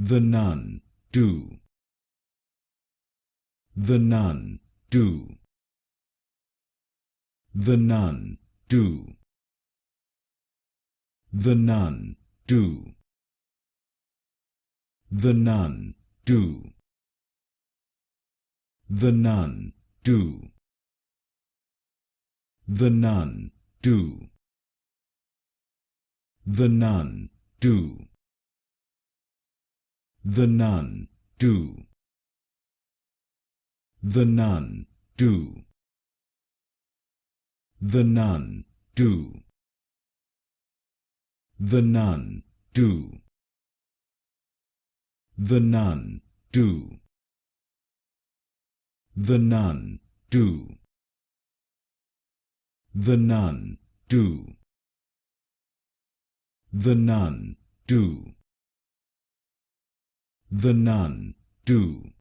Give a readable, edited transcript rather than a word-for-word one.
The nun do. The nun do. The nun do. The nun do. The nun do. The nun do. The nun do. The nun do. The nun do. The nun do. The nun do. The nun do. The nun do. The nun do. The nun do. The nun do. The nun do.